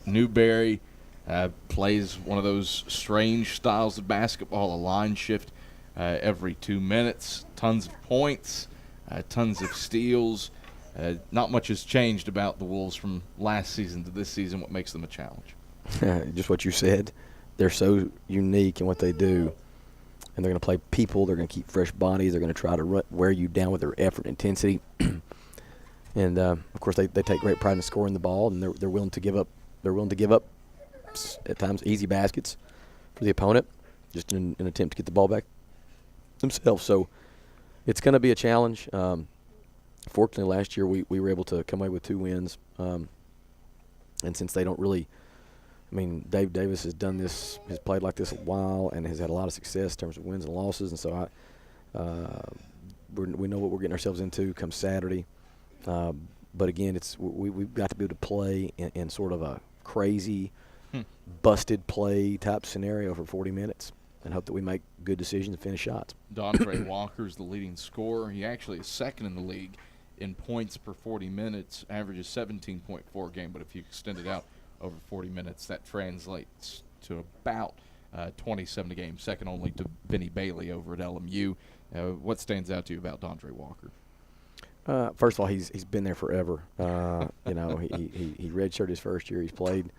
Newberry plays one of those strange styles of basketball, a line shift every 2 minutes, tons of points, tons of steals. Not much has changed about the Wolves from last season to this season. What makes them a challenge? Just what you said. They're so unique in what they do, and they're going to play people. They're going to keep fresh bodies. They're going to try to wear you down with their effort and intensity. And of course, they take great pride in scoring the ball, and they're willing to give up. They're willing to give up at times easy baskets for the opponent, just in an attempt to get the ball back themselves. So it's going to be a challenge. Fortunately, last year we were able to come away with 2 wins. And since they don't really, Dave Davis has done this, has played like this a while, and has had a lot of success in terms of wins and losses. And so we know what we're getting ourselves into come Saturday. But again, we've got to be able to play in sort of a crazy, busted play type scenario for 40 minutes and hope that we make good decisions and finish shots. Dondre Walker's the leading scorer. He actually is second in the league in points per 40 minutes, averages 17.4 a game, but if you extend it out over 40 minutes, that translates to about 27 a game, second only to Vinny Bailey over at LMU. What stands out to you about Dondre Walker? First of all, he's been there forever. He redshirted his first year. He's played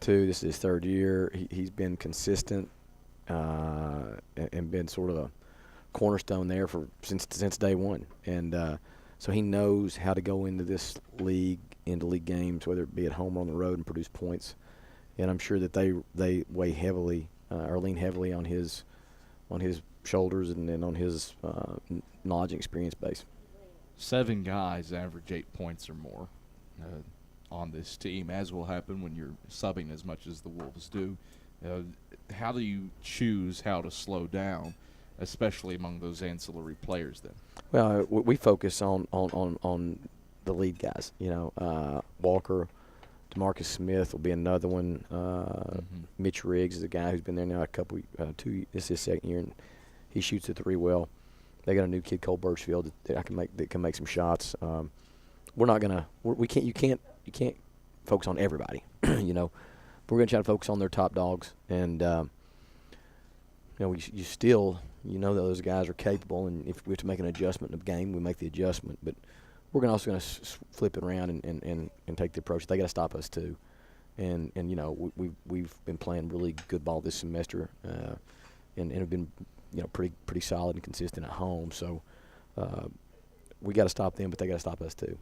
2. This is his 3rd year. He's been consistent and been sort of a cornerstone there since day one. And so he knows how to go into this league, into league games, whether it be at home or on the road, and produce points. And I'm sure that they weigh heavily or lean heavily on his shoulders and on his knowledge and experience base. 7 guys average 8 points or more on this team, as will happen when you're subbing as much as the Wolves do. How do you choose how to slow down, especially among those ancillary players then? Well, we focus on the lead guys. Walker, DeMarcus Smith will be another one. Mitch Riggs is a guy who's been there now this is his 2nd year, and he shoots the 3 well. They got a new kid, Cole Birchfield, that can make some shots. We're not gonna. You can't focus on everybody. We're gonna try to focus on their top dogs, and you still that those guys are capable, and if we have to make an adjustment in the game, we make the adjustment. But we're also gonna flip it around and take the approach. They got to stop us too, and we've been playing really good ball this semester, and have been pretty solid and consistent at home. So we got to stop them, but they got to stop us too.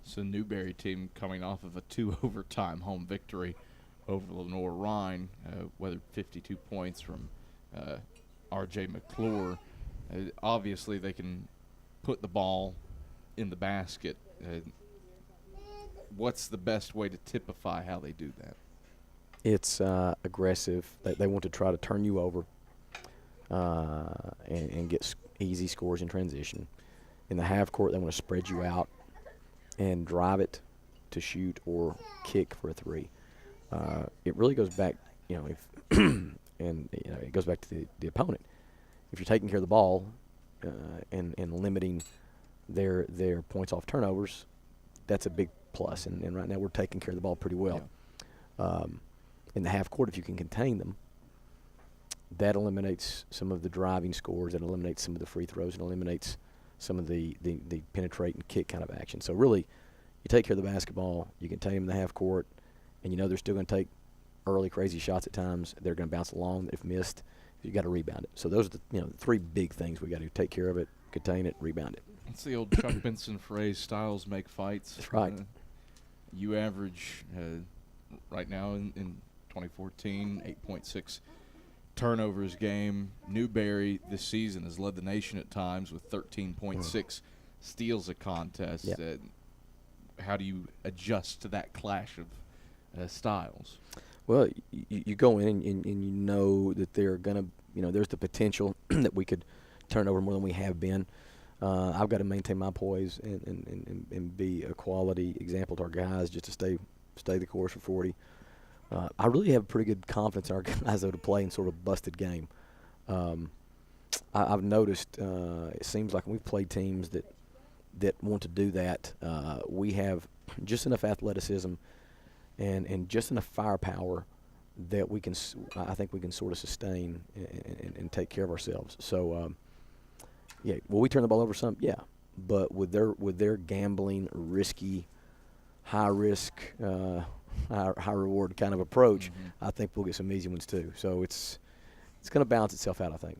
So Newberry team coming off of a 2-overtime home victory over Lenore Rhine, weathered 52 points from R.J. McClure. Obviously, they can put the ball in the basket. What's the best way to typify how they do that? It's aggressive. They want to try to turn you over and get easy scores in transition. In the half court, they want to spread you out and drive it to shoot or kick for a 3. It really goes back, it goes back to the opponent. If you're taking care of the ball and limiting their points off turnovers, that's a big plus. And right now we're taking care of the ball pretty well. Yeah. In the half court, if you can contain them, that eliminates some of the driving scores. That eliminates some of the free throws. It eliminates some of the penetrate and kick kind of action. So really, you take care of the basketball, you contain them in the half court, and they're still going to take early crazy shots at times. They're going to bounce along if missed. You got to rebound it. So those are the 3 big things we got to do: take care of it, contain it, rebound it. It's the old Chuck Benson phrase: styles make fights. That's right. You average right now in 2014 8.6 turnovers game. Newberry this season has led the nation at times with 13.6 steals a contest. Yep. How do you adjust to that clash of styles? Well, you go in and you know that they're going to, there's the potential that we could turn over more than we have been. I've got to maintain my poise and be a quality example to our guys just to stay the course for 40. I really have pretty good confidence in our guys, though, to play in sort of busted game. I've noticed it seems like when we've played teams that want to do that, we have just enough athleticism and just enough firepower that I think we can sort of sustain and take care of ourselves. So, yeah, will we turn the ball over some? Yeah, but with their gambling, risky, high risk, high reward kind of approach, I think we'll get some easy ones too. So it's going to balance itself out, I think.